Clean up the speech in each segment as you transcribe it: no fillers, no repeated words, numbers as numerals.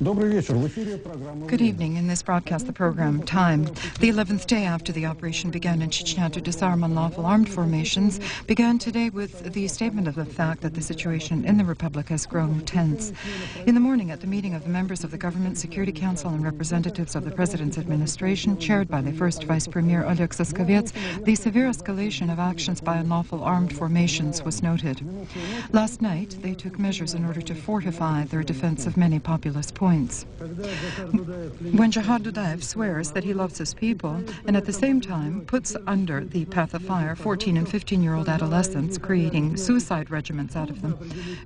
Good evening. In this broadcast, the program Time. The 11th day after the operation began in Chechnya to disarm unlawful armed formations began today with the statement of the fact that the situation in the Republic has grown tense. In the morning, at the meeting of the members of the Government Security Council and representatives of the President's administration, chaired by the first Vice Premier Oleg Saskovets, the severe escalation of actions by unlawful armed formations was noted. Last night, they took measures in order to fortify their defense of many populous points. When Jihad Dudayev swears that he loves his people and at the same time puts under the path of fire 14 and 15-year-old adolescents, creating suicide regiments out of them,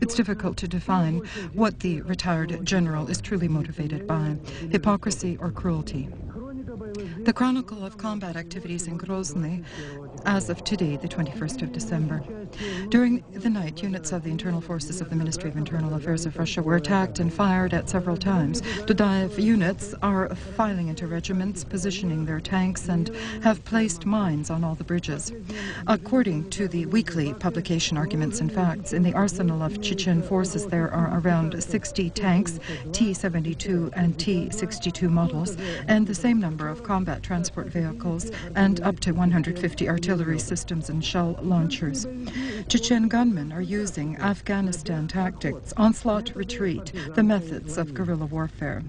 it's difficult to define what the retired general is truly motivated by, hypocrisy or cruelty. The chronicle of combat activities in Grozny as of today, the 21st of December. During the night, units of the internal forces of the Ministry of Internal Affairs of Russia were attacked and fired at several times. Dudayev units are filing into regiments, positioning their tanks, and have placed mines on all the bridges. According to the weekly publication Arguments and Facts, in the arsenal of Chechen forces there are around 60 tanks, T-72 and T-62 models, and the same number of combat transport vehicles and up to 150 artillery systems and shell launchers. Chechen gunmen are using Afghanistan tactics, onslaught, retreat, the methods of guerrilla warfare.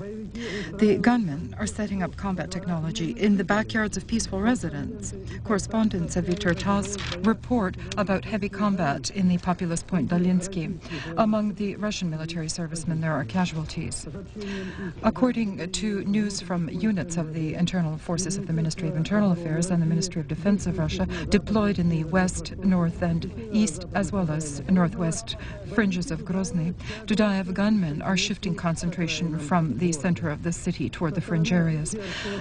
The gunmen are setting up combat technology in the backyards of peaceful residents. Correspondents of Viktor Tass report about heavy combat in the populous point Dalinsky. Among the Russian military servicemen, there are casualties. According to news from units of the internal forces of the Ministry of Internal Affairs and the Ministry of Defense of Russia, deployed in the west, north, and east, as well as northwest fringes of Grozny, Dudayev gunmen are shifting concentration from the center of the city toward the fringe areas.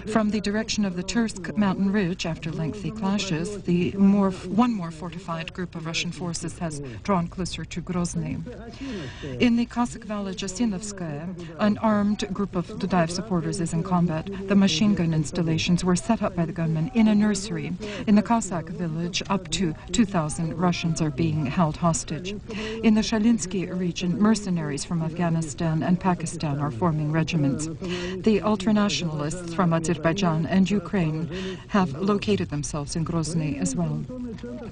From the direction of the Tersk mountain ridge, after lengthy clashes, one more fortified group of Russian forces has drawn closer to Grozny. In the Cossack village Asinovskaya, an armed group of Dudayev supporters is in combat. The machine gun installations were set up by the gunmen in a nursery. In the Cossack village, up to 2,000 Russians are being held hostage. In the Shalinsky region, mercenaries from Afghanistan and Pakistan are forming regiments. The ultranationalists from Azerbaijan and Ukraine have located themselves in Grozny as well.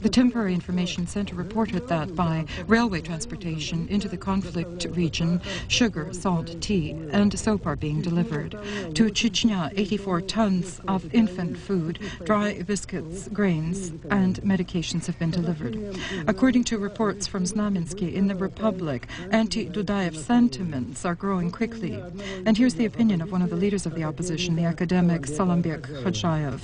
The Temporary Information Center reported that by railway transportation into the conflict region, sugar, salt, tea, and soap are being delivered. To Chechnya, 84 tons of infant food, dry biscuits, grains, and medications have been delivered. According to reports from Znamensky, in the Republic, anti-Dudayev sentiments are growing quickly. And here's the opinion of one of the leaders of the opposition, the academic Salambek Khodjayev.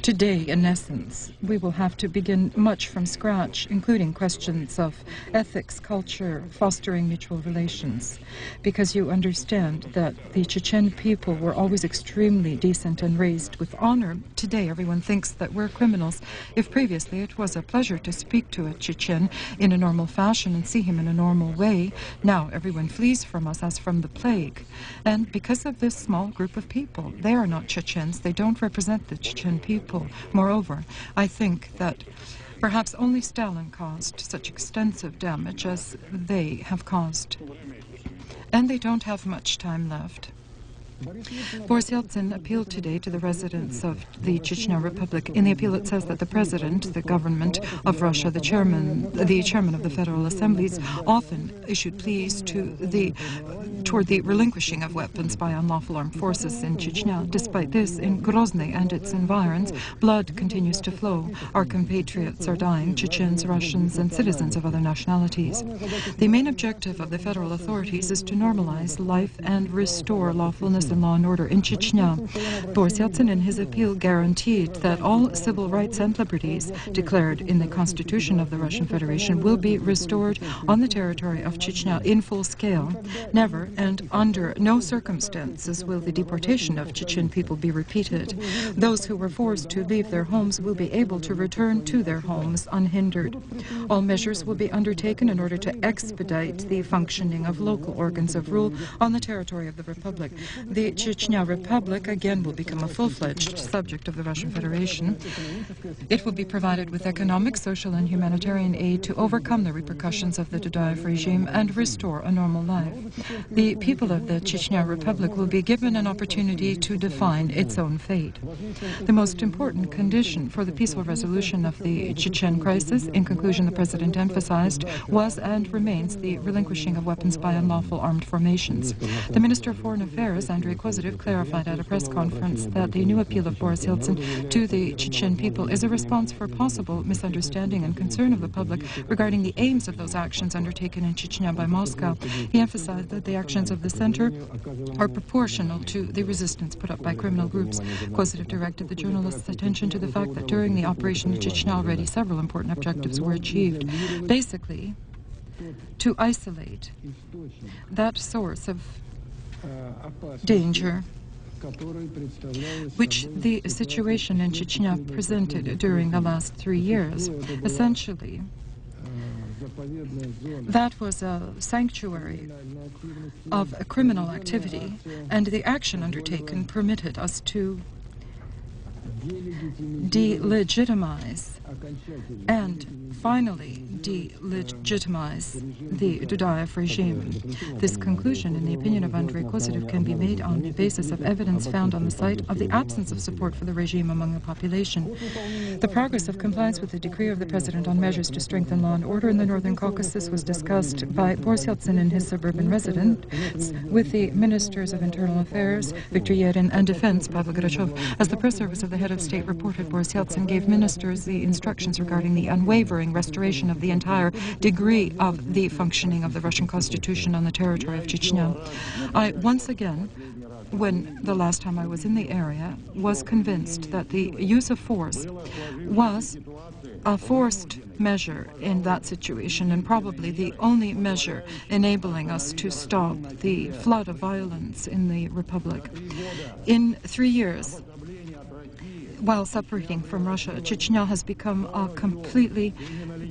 Today, in essence, we will have to begin much from scratch, including questions of ethics, culture, fostering mutual relations. Because you understand that the Chechen people were always extremely decent and raised with honor. Today, everyone thinks that we're criminals. If previously it was a pleasure to speak to a Chechen in a normal fashion and see him in a normal way, now everyone flees from us as from the plague. And because of this small group of people, they are not Chechens, they don't represent the Chechen people. Moreover, I think that perhaps only Stalin caused such extensive damage as they have caused. And they don't have much time left. Boris Yeltsin appealed today to the residents of the Chechnya Republic. In the appeal, it says that the president, the government of Russia, the chairman of the Federal Assemblies, often issued pleas toward the relinquishing of weapons by unlawful armed forces in Chechnya. Despite this, in Grozny and its environs, blood continues to flow. Our compatriots are dying, Chechens, Russians, and citizens of other nationalities. The main objective of the federal authorities is to normalize life and restore lawfulness and law and order in Chechnya. Boris Yeltsin, in his appeal, guaranteed that all civil rights and liberties declared in the Constitution of the Russian Federation will be restored on the territory of Chechnya in full scale. Never and under no circumstances will the deportation of Chechen people be repeated. Those who were forced to leave their homes will be able to return to their homes unhindered. All measures will be undertaken in order to expedite the functioning of local organs of rule on the territory of the Republic. The Chechnya Republic again will become a full-fledged subject of the Russian Federation. It will be provided with economic, social, and humanitarian aid to overcome the repercussions of the Dudayev regime and restore a normal life. the people of the Chechnya Republic will be given an opportunity to define its own fate. The most important condition for the peaceful resolution of the Chechen crisis, in conclusion, the President emphasized, was and remains the relinquishing of weapons by unlawful armed formations. The Minister of Foreign Affairs, Andrei Kozyrev, clarified at a press conference that the new appeal of Boris Yeltsin to the Chechen people is a response for possible misunderstanding and concern of the public regarding the aims of those actions undertaken in Chechnya by Moscow. He emphasized that the actions of the center are proportional to the resistance put up by criminal groups. Kozyrev directed the journalists' attention to the fact that during the operation in Chechnya already several important objectives were achieved. Basically, to isolate that source of danger which the situation in Chechnya presented during the last 3 years. Essentially, that was a sanctuary of a criminal activity, and the action undertaken permitted us to delegitimize and finally delegitimize the Dudayev regime. This conclusion, in the opinion of Andrei Kozyrev, can be made on the basis of evidence found on the site of the absence of support for the regime among the population. The progress of compliance with the decree of the President on measures to strengthen law and order in the Northern Caucasus was discussed by Boris Yeltsin in his suburban residence with the Ministers of Internal Affairs, Viktor Yerin, and Defense, Pavel Grachov. As the press service of the head of state reported, Boris Yeltsin gave ministers the instructions regarding the unwavering restoration of the entire degree of the functioning of the Russian Constitution on the territory of Chechnya. I once again, when the last time I was in the area, was convinced that the use of force was a forced measure in that situation, and probably the only measure enabling us to stop the flood of violence in the Republic. In 3 years, while separating from Russia, Chechnya has become a completely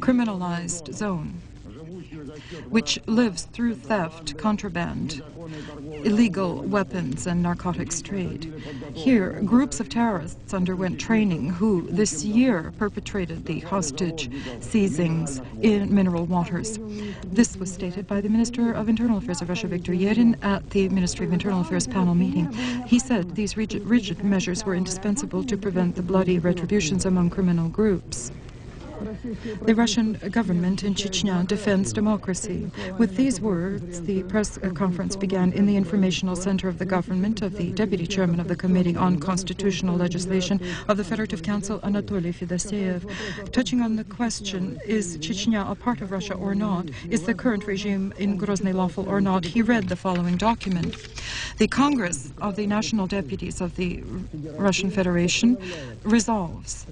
criminalized zone, which lives through theft, contraband, illegal weapons, and narcotics trade. Here, groups of terrorists underwent training who this year perpetrated the hostage seizings in mineral waters. This was stated by the Minister of Internal Affairs of Russia, Viktor Yerin, at the Ministry of Internal Affairs panel meeting. He said these rigid measures were indispensable to prevent the bloody retributions among criminal groups. The Russian government in Chechnya defends democracy. With these words, the press conference began in the informational center of the government of the Deputy Chairman of the Committee on Constitutional Legislation of the Federative Council, Anatoly Fedoseev. Touching on the question, is Chechnya a part of Russia or not? Is the current regime in Grozny lawful or not? He read the following document. The Congress of the National Deputies of the Russian Federation resolves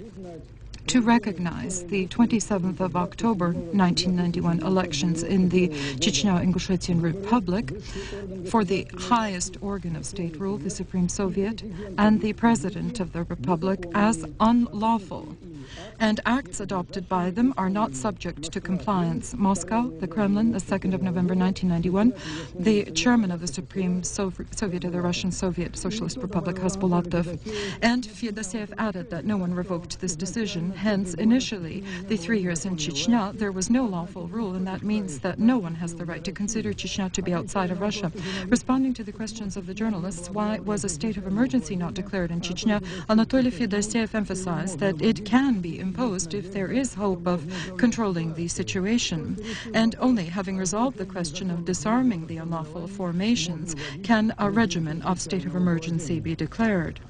to recognize the 27th of October 1991 elections in the Chechnya-Ingushetian Republic for the highest organ of state rule, the Supreme Soviet, and the President of the Republic as unlawful, and acts adopted by them are not subject to compliance. Moscow, the Kremlin, the 2nd of November 1991, the Chairman of the Supreme Soviet of the Russian Soviet Socialist Republic, Hasbulatov, and Fedoseev added that no one revoked this decision. Hence, initially, the 3 years in Chechnya, there was no lawful rule, and that means that no one has the right to consider Chechnya to be outside of Russia. Responding to the questions of the journalists, why was a state of emergency not declared in Chechnya, Anatoly Fedoseev emphasized that it can be imposed if there is hope of controlling the situation, and only having resolved the question of disarming the unlawful formations can a regimen of state of emergency be declared.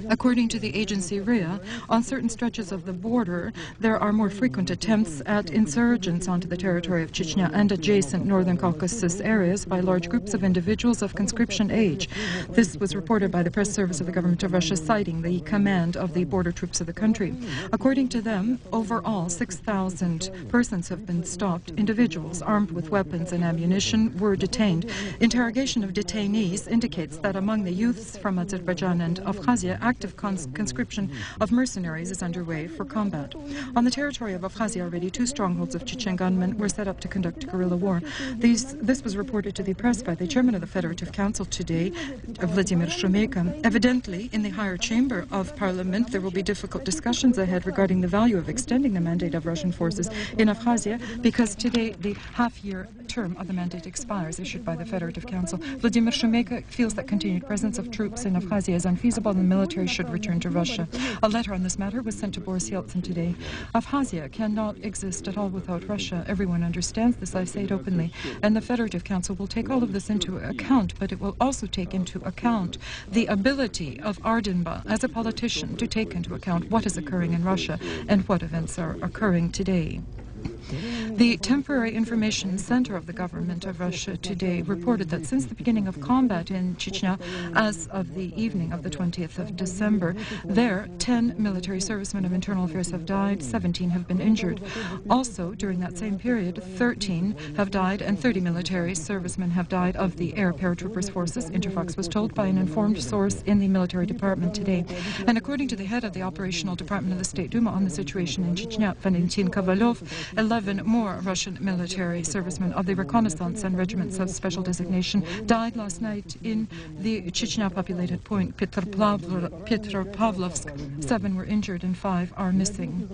According to the agency RIA, on certain stretches of the border, there are more frequent attempts at insurgence onto the territory of Chechnya and adjacent Northern Caucasus areas by large groups of individuals of conscription age. This was reported by the press service of the government of Russia, citing the command of the border troops of the country. According to them, overall 6,000 persons have been stopped. Individuals armed with weapons and ammunition were detained. Interrogation of detainees indicates that among the youths from Azerbaijan and Abkhazia, active conscription of mercenaries is underway for combat. On the territory of Abkhazia already, 2 strongholds of Chechen gunmen were set up to conduct guerrilla war. This was reported to the press by the chairman of the Federative Council today, Vladimir Shumeka. Evidently, in the higher chamber of parliament, there will be difficult discussions ahead regarding the value of extending the mandate of Russian forces in Abkhazia, because today the half-year term of the mandate expires, issued by the Federative Council. Vladimir Shumeka feels that continued presence of troops in Abkhazia is unfeasible and the military should return to Russia. A letter on this matter was sent to Boris Yeltsin today. Abkhazia cannot exist at all without Russia. Everyone understands this, I say it openly, and the Federative Council will take all of this into account, but it will also take into account the ability of Ardinba as a politician to take into account what is occurring in Russia and what events are occurring today. The Temporary Information Center of the government of Russia today reported that since the beginning of combat in Chechnya, as of the evening of the 20th of December, there 10 military servicemen of internal affairs have died, 17 have been injured. Also, during that same period, 13 have died and 30 military servicemen have died of the air paratroopers forces, Interfax was told by an informed source in the military department today. And according to the head of the operational department of the State Duma on the situation in Chechnya, Valentin Kovalov, 11 more Russian military servicemen of the reconnaissance and regiments of special designation died last night in the Chechnya-populated point Petropavlovsk. 7 were injured and 5 are missing.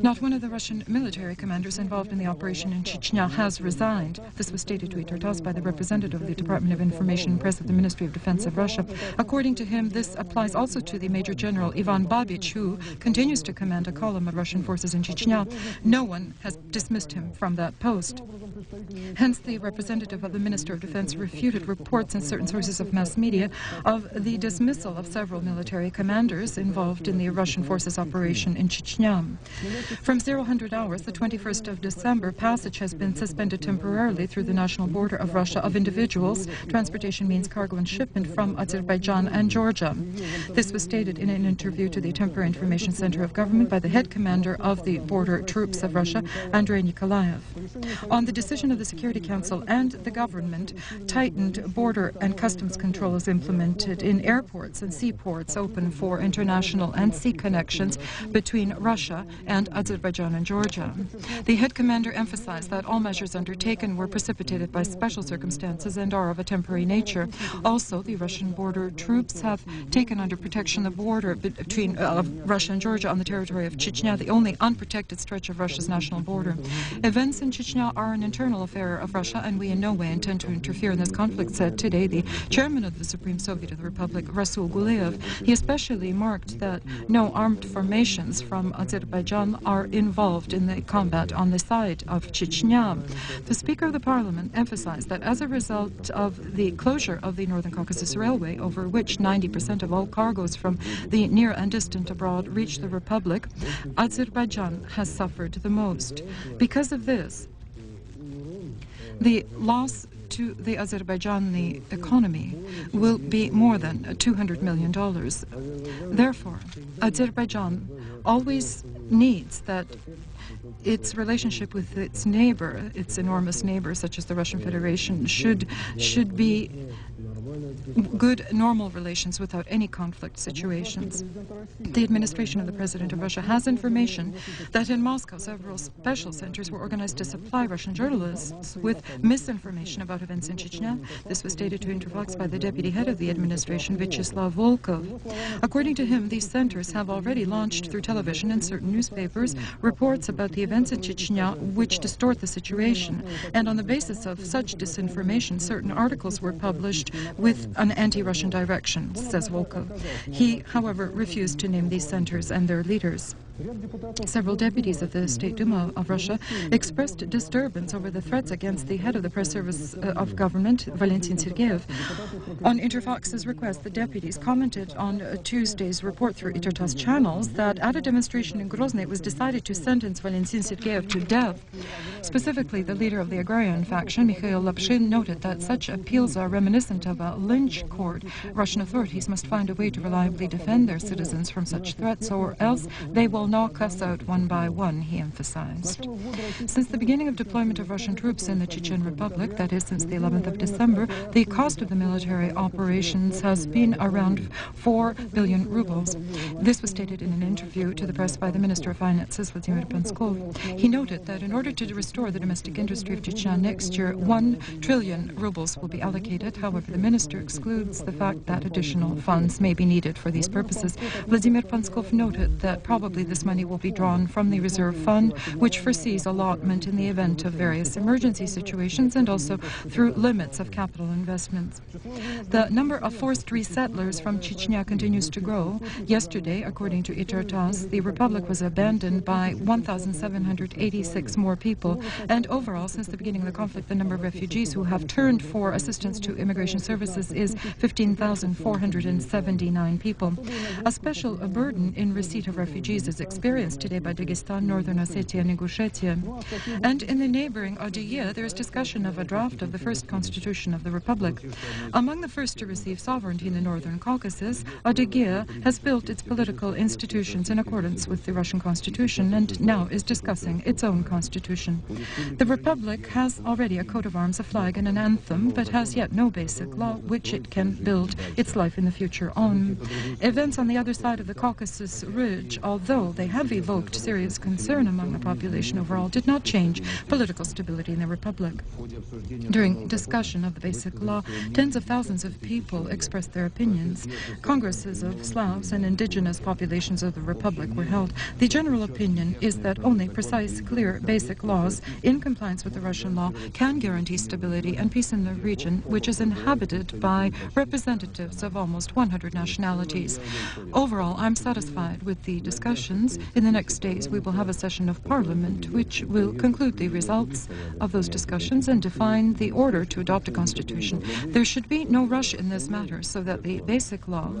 Not one of the Russian military commanders involved in the operation in Chechnya has resigned. This was stated to Itartas by the representative of the Department of Information and Press of the Ministry of Defense of Russia. According to him, this applies also to the Major General Ivan Babich, who continues to command a column of Russian forces in Chechnya. No one has dismissed him from that post. Hence, the representative of the Minister of Defense refuted reports in certain sources of mass media of the dismissal of several military commanders involved in the Russian forces operation in Chechnya. From 0000 hours, the 21st of December, passage has been suspended temporarily through the national border of Russia of individuals, transportation means cargo and shipment from Azerbaijan and Georgia. This was stated in an interview to the Temporary Information Center of Government by the head commander of the border troops of Russia, Andrei Nikolaev. On the decision of the Security Council and the government, tightened border and customs control is implemented in airports and seaports open for international and sea connections between Russia and Azerbaijan and Georgia. The head commander emphasized that all measures undertaken were precipitated by special circumstances and are of a temporary nature. Also, the Russian border troops have taken under protection the border between Russia and Georgia on the territory of Chechnya, the only unprotected stretch of Russia's national border. Events in Chechnya are an internal affair of Russia, and we in no way intend to interfere in this conflict, said today the chairman of the Supreme Soviet of the Republic, Rasul Guleev. He especially marked that no armed formations from Azerbaijan are involved in the combat on the side of Chechnya. The Speaker of the Parliament emphasized that as a result of the closure of the Northern Caucasus Railway, over which 90% of all cargoes from the near and distant abroad reach the Republic, Azerbaijan has suffered the most. Because of this, the loss to the Azerbaijani economy will be more than $200 million. Therefore, Azerbaijan always needs that its relationship with its neighbor, its enormous neighbor, such as the Russian Federation, should be good, normal relations without any conflict situations. The administration of the President of Russia has information that in Moscow several special centers were organized to supply Russian journalists with misinformation about events in Chechnya. This was stated to Interfax by the deputy head of the administration, Vyacheslav Volkov. According to him, these centers have already launched through television and certain newspapers reports about the events in Chechnya which distort the situation. And on the basis of such disinformation, certain articles were published with an anti-Russian direction, says Volkov. He, however, refused to name these centers and their leaders. Several deputies of the State Duma of Russia expressed disturbance over the threats against the head of the press service of government, Valentin Sergeyev. On Interfax's request, the deputies commented on Tuesday's report through Itartas channels that at a demonstration in Grozny it was decided to sentence Valentin Sergeyev to death. Specifically, the leader of the agrarian faction, Mikhail Lapshin, noted that such appeals are reminiscent of a lynch court. Russian authorities must find a way to reliably defend their citizens from such threats, or else they will knock us out one by one, he emphasized. Since the beginning of deployment of Russian troops in the Chechen Republic, that is since the 11th of December, the cost of the military operations has been around 4 billion rubles. This was stated in an interview to the press by the Minister of Finances, Vladimir Panskov. He noted that in order to restore the domestic industry of Chechnya next year, 1 trillion rubles will be allocated. However, the minister excludes the fact that additional funds may be needed for these purposes. Vladimir Panskov noted that probably this money will be drawn from the reserve fund, which foresees allotment in the event of various emergency situations and also through limits of capital investments. The number of forced resettlers from Chechnya continues to grow. Yesterday, according to ITRTASS, the republic was abandoned by 1,786 more people, and overall, since the beginning of the conflict, the number of refugees who have turned for assistance to immigration services is 15,479 people. A special burden in receipt of refugees is experienced today by Dagestan, Northern Ossetia, and Ingushetia. And in the neighboring Adygea, there is discussion of a draft of the first constitution of the republic. Among the first to receive sovereignty in the Northern Caucasus, Adygea has built its political institutions in accordance with the Russian constitution and now is discussing its own constitution. The republic has already a coat of arms, a flag, and an anthem, but has yet no basic law which it can build its life in the future on. Events on the other side of the Caucasus Ridge, although they have evoked serious concern among the population overall, did not change political stability in the republic. During discussion of the basic law, tens of thousands of people expressed their opinions. Congresses of Slavs and indigenous populations of the republic were held. The general opinion is that only precise, clear, basic laws in compliance with the Russian law can guarantee stability and peace in the region, which is inhabited by representatives of almost 100 nationalities. Overall, I'm satisfied with the discussions. In the next days, we will have a session of Parliament, which will conclude the results of those discussions and define the order to adopt a constitution. There should be no rush in this matter, so that the basic law,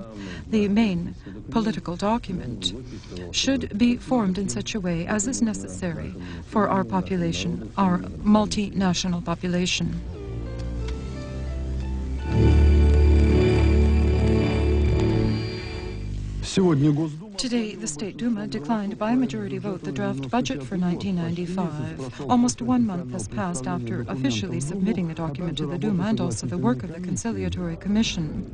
the main political document, should be formed in such a way as is necessary for our population, our multinational population. Today, the State Duma declined by a majority vote the draft budget for 1995. Almost 1 month has passed after officially submitting the document to the Duma and also the work of the Conciliatory Commission.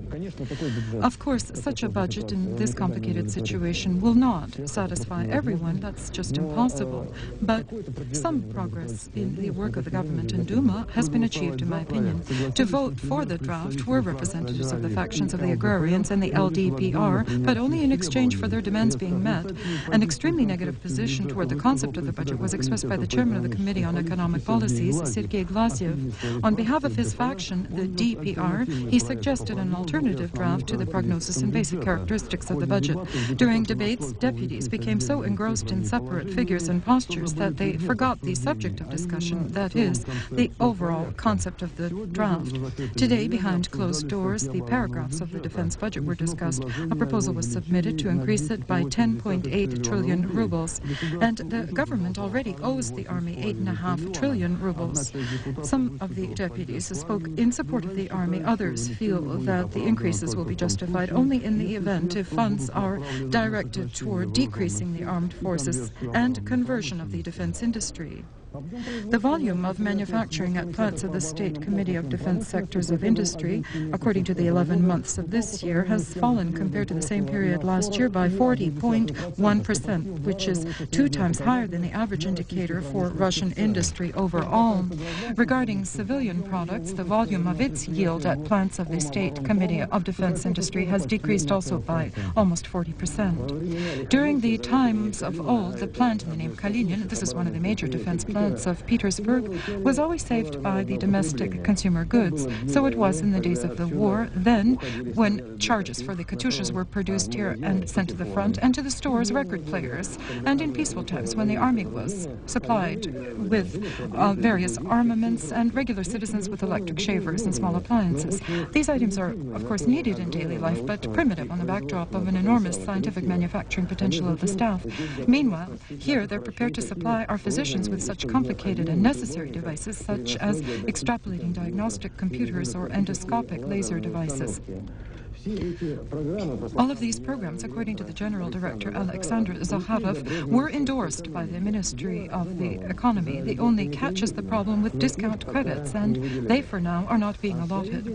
Of course, such a budget in this complicated situation will not satisfy everyone. That's just impossible. But some progress in the work of the government and Duma has been achieved, in my opinion. To vote for the draft were representatives of the factions of the agrarians and the LDPR, but only in exchange for their demands being met. An extremely negative position toward the concept of the budget was expressed by the chairman of the Committee on Economic Policies, Sergei Glaziev. On behalf of his faction, the DPR, he suggested an alternative draft to the prognosis and basic characteristics of the budget. During debates, deputies became so engrossed in separate figures and postures that they forgot the subject of discussion, that is, the overall concept of the draft. Today, behind closed doors, the paragraphs of the defense budget were discussed. A proposal was submitted to increase it by 10.8 trillion rubles, and the government already owes the army 8.5 trillion rubles. Some of the deputies spoke in support of the army. Others feel that the increases will be justified only in the event if funds are directed toward decreasing the armed forces and conversion of the defense industry. The volume of manufacturing at plants of the State Committee of Defense Sectors of Industry, according to the 11 months of this year, has fallen compared to the same period last year by 40.1%, which is 2 times higher than the average indicator for Russian industry overall. Regarding civilian products, the volume of its yield at plants of the State Committee of Defense Industry has decreased also by almost 40%. During the times of old, the plant in the name Kalinin, this is one of the major defense plants of Petersburg, was always saved by the domestic consumer goods. So it was in the days of the war, then when charges for the Katyushas were produced here and sent to the front, and to the stores record players, and in peaceful times when the army was supplied with various armaments and regular citizens with electric shavers and small appliances. These items are, of course, needed in daily life, but primitive on the backdrop of an enormous scientific manufacturing potential of the staff. Meanwhile, here they're prepared to supply our physicians with such complicated and necessary devices such as extrapolating diagnostic computers or endoscopic laser devices. All of these programs, according to the General Director Alexander Zakharov, were endorsed by the Ministry of the Economy. The only catch is the problem with discount credits, and they, for now, are not being allotted.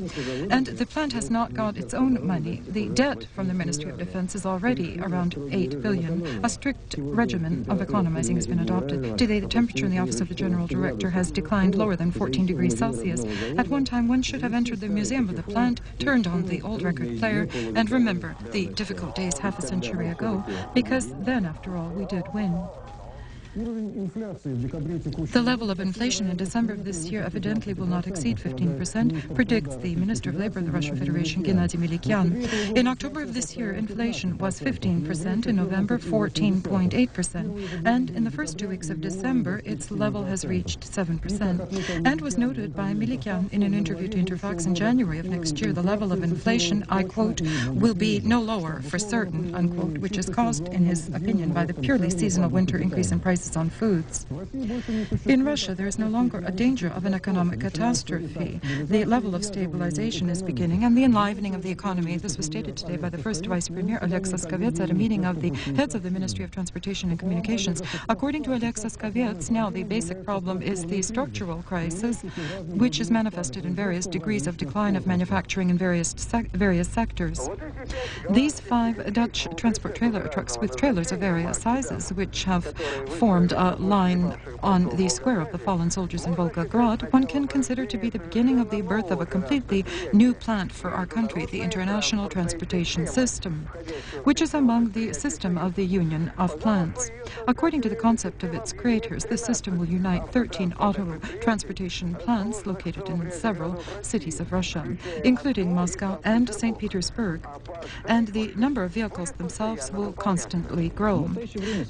And the plant has not got its own money. The debt from the Ministry of Defense is already around 8 billion. A strict regimen of economizing has been adopted. Today, the temperature in the office of the General Director has declined lower than 14 degrees Celsius. At one time, one should have entered the museum of the plant, turned on the old record player, and remember the difficult days half a century ago, because then, after all, we did win. The level of inflation in December of this year evidently will not exceed 15%, predicts the Minister of Labor of the Russian Federation, Gennady Milikyan. In October of this year, inflation was 15%, in November 14.8%, and in the first 2 weeks of December, its level has reached 7%, and was noted by Milikyan in an interview to Interfax in January of next year. The level of inflation, I quote, will be no lower for certain, unquote, which is caused, in his opinion, by the purely seasonal winter increase in prices on foods. In Russia, there is no longer a danger of an economic catastrophe. The level of stabilization is beginning, and the enlivening of the economy. This was stated today by the first Vice Premier, Alexis Kavets, at a meeting of the heads of the Ministry of Transportation and Communications. According to Alexis Kavets, now the basic problem is the structural crisis, which is manifested in various degrees of decline of manufacturing in various sectors. These 5 Dutch transport trailer trucks with trailers of various sizes, which have formed a line on the square of the fallen soldiers in Volgograd, one can consider to be the beginning of the birth of a completely new plant for our country, the international transportation system, which is among the system of the Union of Plants. According to the concept of its creators, this system will unite 13 auto transportation plants located in several cities of Russia, including Moscow and St. Petersburg, and the number of vehicles themselves will constantly grow.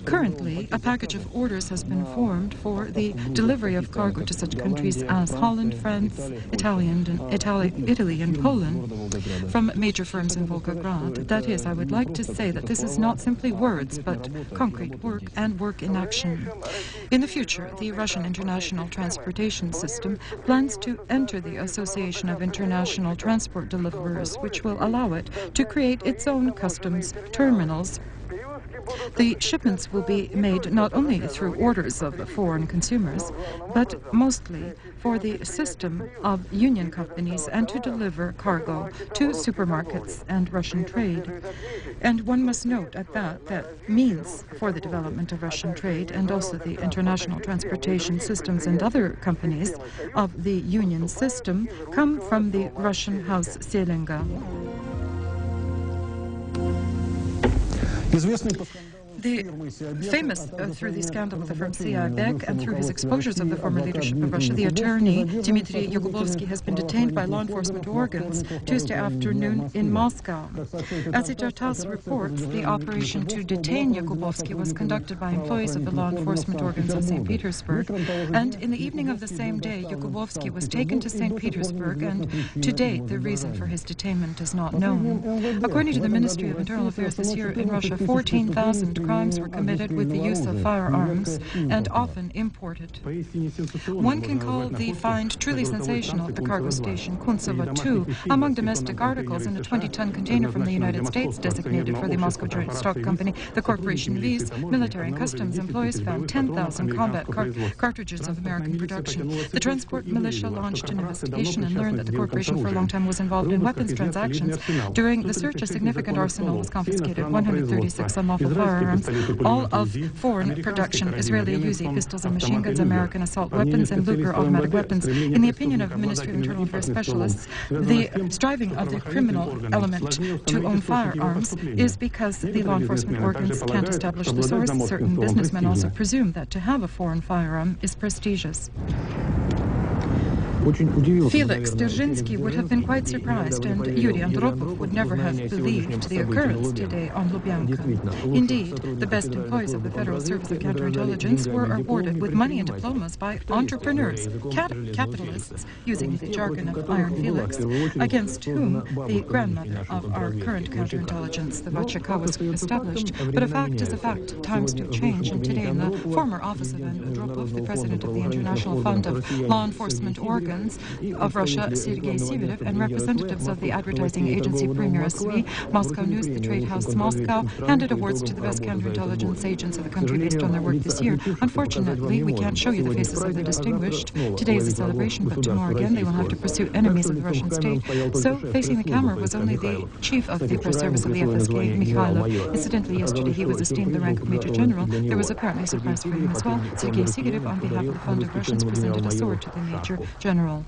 Currently, a package of orders has been formed for the delivery of cargo to such countries as Holland, France, Italy, and Poland from major firms in Volgograd. That is, I would like to say that this is not simply words, but concrete work and work in action. In the future, the Russian International Transportation System plans to enter the Association of International Transport Deliverers, which will allow it to create its own customs terminals. The shipments will be made not only through orders of foreign consumers, but mostly for the system of union companies and to deliver cargo to supermarkets and Russian trade. And one must note at that means for the development of Russian trade and also the international transportation systems and other companies of the union system come from the Russian House Selenga. The famous through the scandal with the firm C.I. Beck and through his exposures of the former leadership of Russia, the attorney Dmitry Yakubovsky has been detained by law enforcement organs Tuesday afternoon in Moscow. As Itartas reports, the operation to detain Yakubovsky was conducted by employees of the law enforcement organs of St. Petersburg, and in the evening of the same day, Yakubovsky was taken to St. Petersburg, and to date, the reason for his detainment is not known. According to the Ministry of Internal Affairs this year in Russia, 14,000 crimes were committed with the use of firearms and often imported. One can call the find truly sensational at the cargo station Kuntsevo 2. Among domestic articles in a 20-ton container from the United States designated for the Moscow Joint Stock Company, the corporation Viz, military and customs employees found 10,000 combat cartridges of American production. The transport militia launched an investigation and learned that the corporation for a long time was involved in weapons transactions. During the search, a significant arsenal was confiscated, 136 unlawful firearms, all of foreign production, Israeli Uzi pistols and machine guns, American assault weapons, and Luger automatic weapons. In the opinion of Ministry of Internal Affairs specialists, the striving of the criminal element to own firearms is because the law enforcement organs can't establish the source. Certain businessmen also presume that to have a foreign firearm is prestigious. Felix Dzerzhinsky would have been quite surprised, and Yuri Andropov would never have believed the occurrence today on Lubyanka. Indeed, the best employees of the Federal Service of Counterintelligence were awarded with money and diplomas by entrepreneurs, capitalists, using the jargon of Iron Felix, against whom the grandmother of our current counterintelligence, the VCK, was established. But a fact is a fact. Times do change, and today in the former office of Andropov, the president of the International Fund of Law Enforcement Organs, organs of Russia, Sergei Siverev, and representatives of the advertising agency Premier SV, Moscow News, the Trade House Moscow, handed awards to the best counterintelligence agents of the country based on their work this year. Unfortunately, we can't show you the faces of the distinguished. Today is a celebration, but tomorrow again they will have to pursue enemies of the Russian state. So, facing the camera was only the chief of the press service of the FSK, Mikhailov. Incidentally, yesterday he was esteemed the rank of Major General. There was apparently a surprise for him as well. Sergei Siverev, on behalf of the Fund of Russians, presented a sword to the Major General.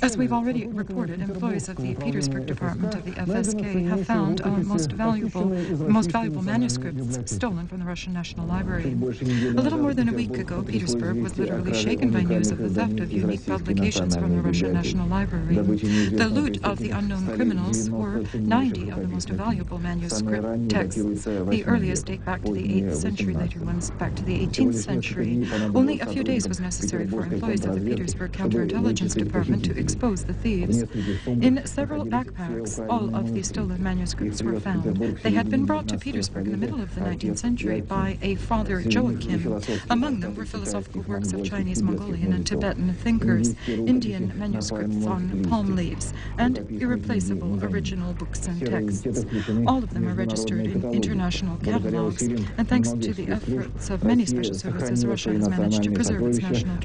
As we've already reported, employees of the Petersburg department of the FSK have found most valuable manuscripts stolen from the Russian National Library. A little more than a week ago, Petersburg was literally shaken by news of the theft of unique publications from the Russian National Library. The loot of the unknown criminals were 90 of the most valuable manuscript texts. The earliest date back to the 8th century, later ones back to the 18th century. Only a few days was necessary for employees of the Petersburg counterintelligence department to expose the thieves. In several backpacks, all of the stolen manuscripts were found. They had been brought to Petersburg in the middle of the 19th century by a Father Joachim. Among them were philosophical works of Chinese, Mongolian, and Tibetan thinkers, Indian manuscripts on palm leaves, and irreplaceable original books and texts. All of them are registered in international catalogs, and thanks to the efforts of many special services, Russia has managed to preserve its national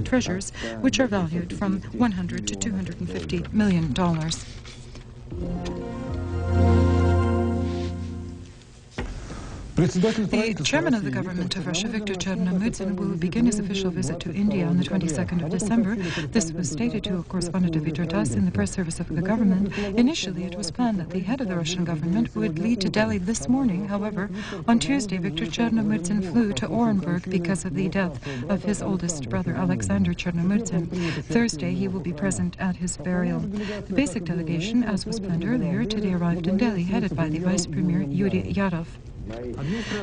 treasures, which are valued from $100 to $250 million. The chairman of the government of Russia, Viktor Chernomyrdin, will begin his official visit to India on the 22nd of December. This was stated to a correspondent of Viktor Tass in the press service of the government. Initially, it was planned that the head of the Russian government would lead to Delhi this morning. However, on Tuesday, Viktor Chernomyrdin flew to Orenburg because of the death of his oldest brother, Alexander Chernomyrdin. Thursday, he will be present at his burial. The basic delegation, as was planned earlier, today arrived in Delhi, headed by the Vice Premier Yuri Yarov.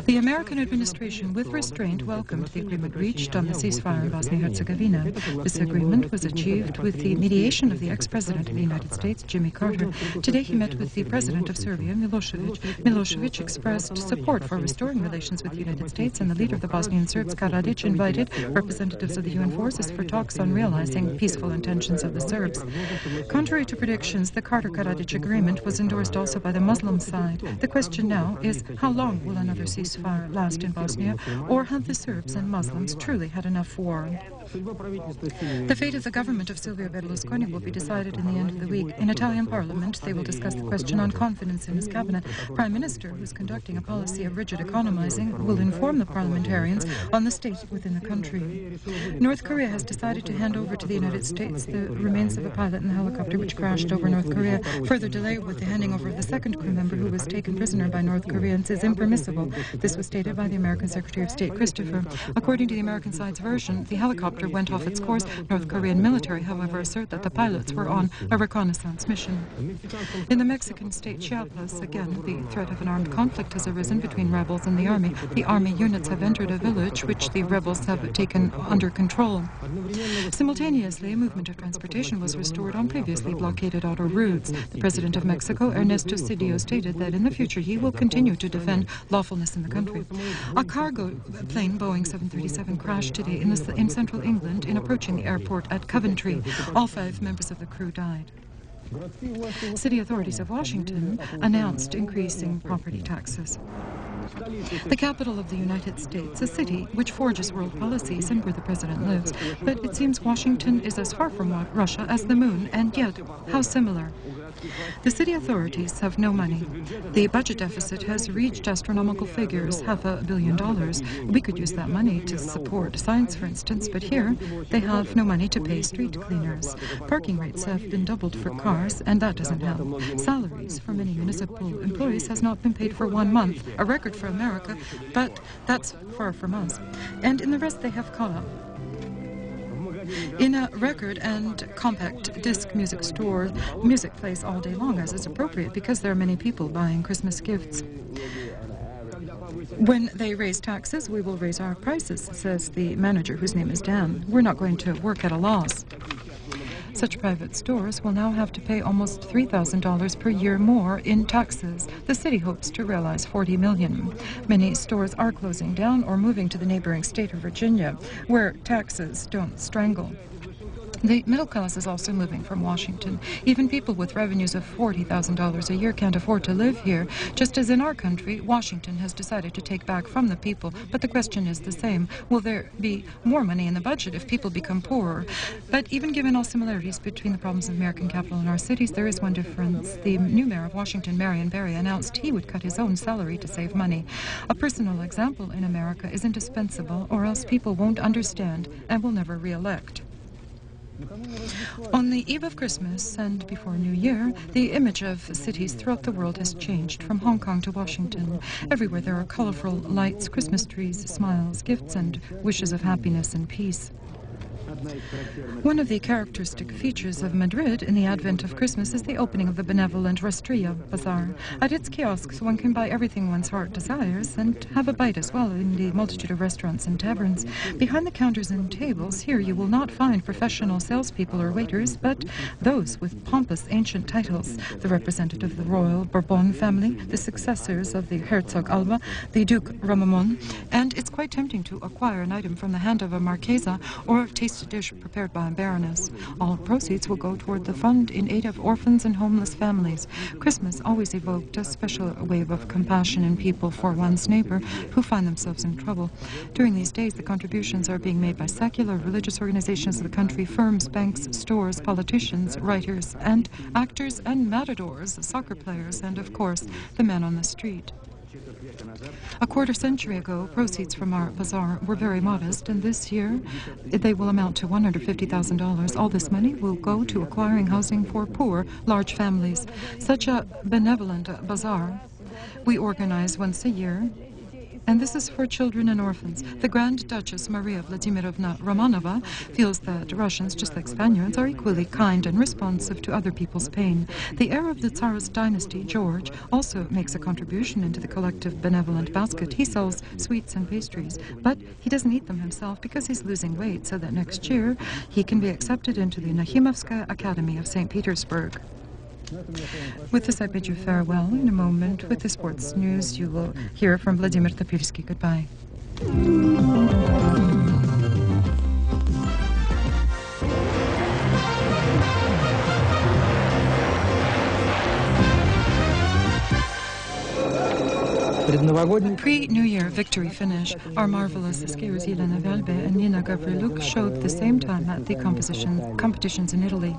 The American administration, with restraint, welcomed the agreement reached on the ceasefire in Bosnia-Herzegovina. This agreement was achieved with the mediation of the ex-president of the United States, Jimmy Carter. Today he met with the president of Serbia, Milosevic. Milosevic expressed support for restoring relations with the United States, and the leader of the Bosnian Serbs, Karadzic, invited representatives of the UN forces for talks on realizing peaceful intentions of the Serbs. Contrary to predictions, the Carter-Karadzic agreement was endorsed also by the Muslim side. The question now is, how long will another ceasefire last in Bosnia, or have the Serbs and Muslims truly had enough war? The fate of the government of Silvio Berlusconi will be decided in the end of the week. In Italian Parliament, they will discuss the question on confidence in his cabinet. Prime Minister, who is conducting a policy of rigid economizing, will inform the parliamentarians on the state within the country. North Korea has decided to hand over to the United States the remains of a pilot in the helicopter which crashed over North Korea. Further delay with the handing over of the second crew member who was taken prisoner by North Koreans is impermissible. This was stated by the American Secretary of State, Christopher. According to the American side's version, the helicopter went off its course. North Korean military, however, assert that the pilots were on a reconnaissance mission. In the Mexican state Chiapas, again, the threat of an armed conflict has arisen between rebels and the army. The army units have entered a village which the rebels have taken under control. Simultaneously, a movement of transportation was restored on previously blockaded auto routes. The president of Mexico, Ernesto Cedillo, stated that in the future he will continue to defend lawfulness in the country. A cargo plane, Boeing 737, crashed today in central England in approaching the airport at Coventry. All 5 members of the crew died. City authorities of Washington announced increasing property taxes. The capital of the United States, a city which forges world policies and where the president lives. But it seems Washington is as far from Russia as the moon, and yet, how similar. The city authorities have no money. The budget deficit has reached astronomical figures, $500 million. We could use that money to support science, for instance, but here they have no money to pay street cleaners. Parking rates have been doubled for cars, and that doesn't help. Salaries for many municipal employees has not been paid for 1 month, a record for America, but that's far from us. And in the rest they have caught up. In a record and compact disc music store, music plays all day long, as is appropriate, because there are many people buying Christmas gifts. When they raise taxes, we will raise our prices, says the manager, whose name is Dan. We're not going to work at a loss. Such private stores will now have to pay almost $3,000 per year more in taxes. The city hopes to realize $40 million. Many stores are closing down or moving to the neighboring state of Virginia, where taxes don't strangle. The middle class is also moving from Washington. Even people with revenues of $40,000 a year can't afford to live here. Just as in our country, Washington has decided to take back from the people. But the question is the same. Will there be more money in the budget if people become poorer? But even given all similarities between the problems of American capital and our cities, there is one difference. The new mayor of Washington, Marion Barry, announced he would cut his own salary to save money. A personal example in America is indispensable, or else people won't understand and will never re-elect. On the eve of Christmas and before New Year, the image of cities throughout the world has changed from Hong Kong to Washington. Everywhere there are colorful lights, Christmas trees, smiles, gifts, and wishes of happiness and peace. One of the characteristic features of Madrid in the advent of Christmas is the opening of the benevolent Rastria Bazaar. At its kiosks, one can buy everything one's heart desires and have a bite as well in the multitude of restaurants and taverns. Behind the counters and tables, here you will not find professional salespeople or waiters, but those with pompous ancient titles, the representative of the royal Bourbon family, the successors of the Herzog Alba, the Duke Ramamon, and it's quite tempting to acquire an item from the hand of a marquesa or taste a dish prepared by a baroness. All proceeds will go toward the fund in aid of orphans and homeless families. Christmas always evoked a special wave of compassion in people for one's neighbor who find themselves in trouble. During these days, the contributions are being made by secular religious organizations of the country, firms, banks, stores, politicians, writers, and actors and matadors, soccer players, and of course, the men on the street. A quarter century ago, proceeds from our bazaar were very modest, and this year they will amount to $150,000. All this money will go to acquiring housing for poor, large families. Such a benevolent bazaar we organize once a year, and this is for children and orphans. The Grand Duchess Maria Vladimirovna Romanova feels that Russians, just like Spaniards, are equally kind and responsive to other people's pain. The heir of the Tsarist dynasty, George, also makes a contribution into the collective benevolent basket. He sells sweets and pastries, but he doesn't eat them himself because he's losing weight, so that next year he can be accepted into the Nahimovskaya Academy of St. Petersburg. With this, I bid you farewell. In a moment, with the sports news, you will hear from Vladimir Topilsky. Goodbye. Pre-New Year victory finish. Our marvelous skiers Elena Velbe and Nina Gavriluk showed the same time at the competitions in Italy.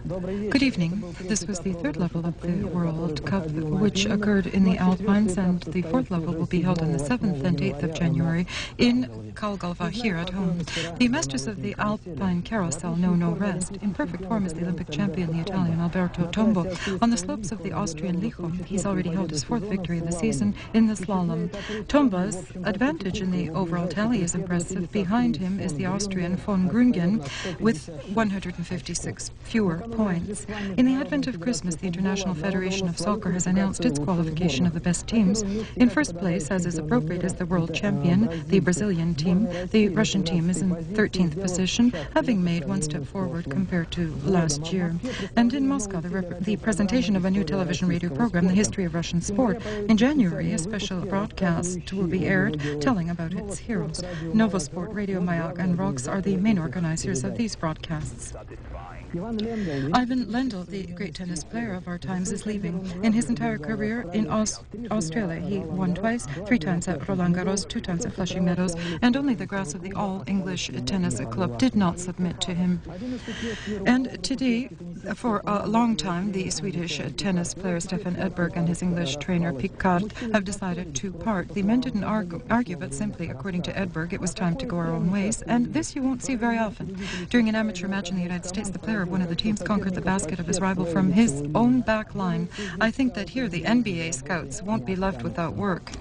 Good evening. This was the third level of the World Cup, which occurred in the Alpines, and the fourth level will be held on the 7th and 8th of January in Kalgalva, here at home. The masters of the Alpine Carousel know no rest. In perfect form is the Olympic champion, the Italian Alberto Tombo. On the slopes of the Austrian Lichon, he's already held his fourth victory of the season in the slalom. Tombo's advantage in the overall tally is impressive. Behind him is the Austrian von Grungen with 156 fewer points. In the advent of Christmas, the International Federation of Soccer has announced its qualification of the best teams. In first place, as is appropriate, is the world champion, the Brazilian team. The Russian team is in 13th position, having made one step forward compared to last year. And in Moscow, the presentation of a new television radio program, The History of Russian Sport. In January, a special broadcast will be aired telling about its heroes. Novosport, Radio Mayak, and ROX are the main organizers of these broadcasts. Ivan Lendl, the great tennis player of our times, is leaving. In his entire career in Australia, he won twice, 3 times at Roland Garros, 2 times at Flushing Meadows, and only the grass of the All-English Tennis Club did not submit to him. And today, for a long time, the Swedish tennis player Stefan Edberg and his English trainer Picard have decided to part. The men didn't argue, but simply, according to Edberg, it was time to go our own ways, and this you won't see very often. During an amateur match in the United States, the player of one of the teams conquered the basket of his rival from his own back line. I think that here the NBA scouts won't be left without work.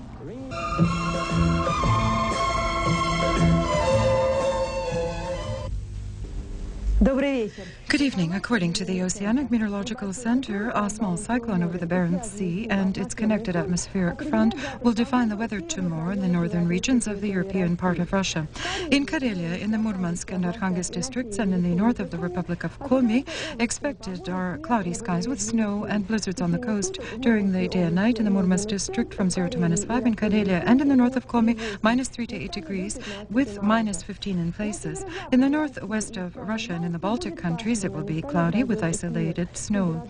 Добрый вечер. Good evening. According to the Oceanic Meteorological Center, a small cyclone over the Barents Sea and its connected atmospheric front will define the weather tomorrow in the northern regions of the European part of Russia. In Karelia, in the Murmansk and Arkhangels districts, and in the north of the Republic of Komi, expected are cloudy skies with snow and blizzards on the coast during the day and night. In the Murmansk district, from 0 to -5. In Karelia and in the north of Komi, -3 to 8 degrees, with -15 in places. In the northwest of Russia and in the Baltic countries, it will be cloudy with isolated snow.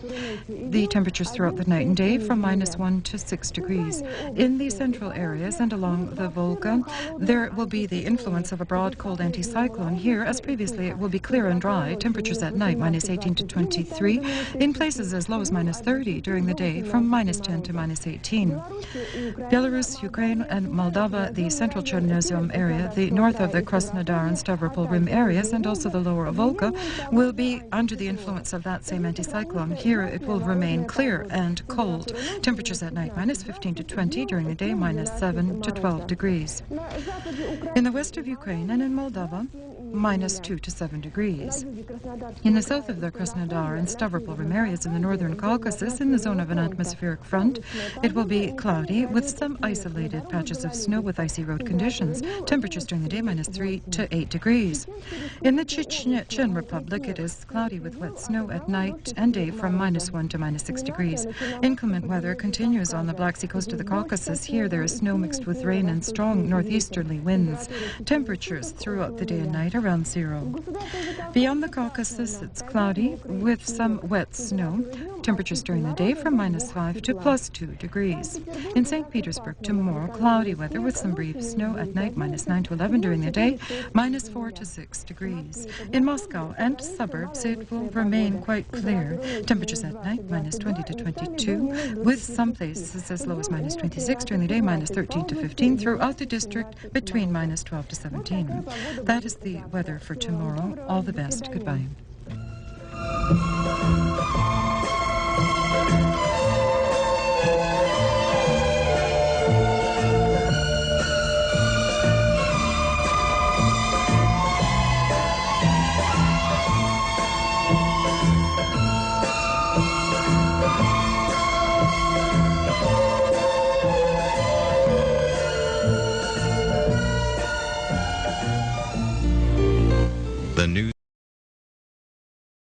The temperatures throughout the night and day from -1 to 6 degrees. In the central areas and along the Volga, there will be the influence of a broad cold anticyclone. Here, as previously, it will be clear and dry. Temperatures at night -18 to 23. In places as low as -30 during the day from -10 to -18. Belarus, Ukraine, and Moldova, the central Chernozem area, the north of the Krasnodar and Stavropol Rim areas, and also the lower Volga, will be under the influence of that same anticyclone. Here it will remain clear and cold. Temperatures at night -15 to 20, during the day -7 to 12 degrees. In the west of Ukraine and in Moldova, -2 to 7 degrees. In the south of the Krasnodar and Stavropol Rim areas in the northern Caucasus, in the zone of an atmospheric front, it will be cloudy with some isolated patches of snow with icy road conditions. Temperatures during the day -3 to 8 degrees. In the Chechen Republic, it is cloudy with wet snow at night and day from -1 to -6 degrees. Inclement weather continues on the Black Sea coast of the Caucasus. Here there is snow mixed with rain and strong northeasterly winds. Temperatures throughout the day and night around 0. Beyond the Caucasus, it's cloudy with some wet snow. Temperatures during the day from -5 to +2 degrees. In St. Petersburg tomorrow, cloudy weather with some brief snow at night, -9 to 11 during the day, -4 to 6 degrees. In Moscow and suburbs, it will remain quite clear. Temperatures at night -20 to 22, with some places as low as -26 during the day, -13 to 15 throughout the district, between -12 to 17. That is the weather for tomorrow. All the best. Goodbye.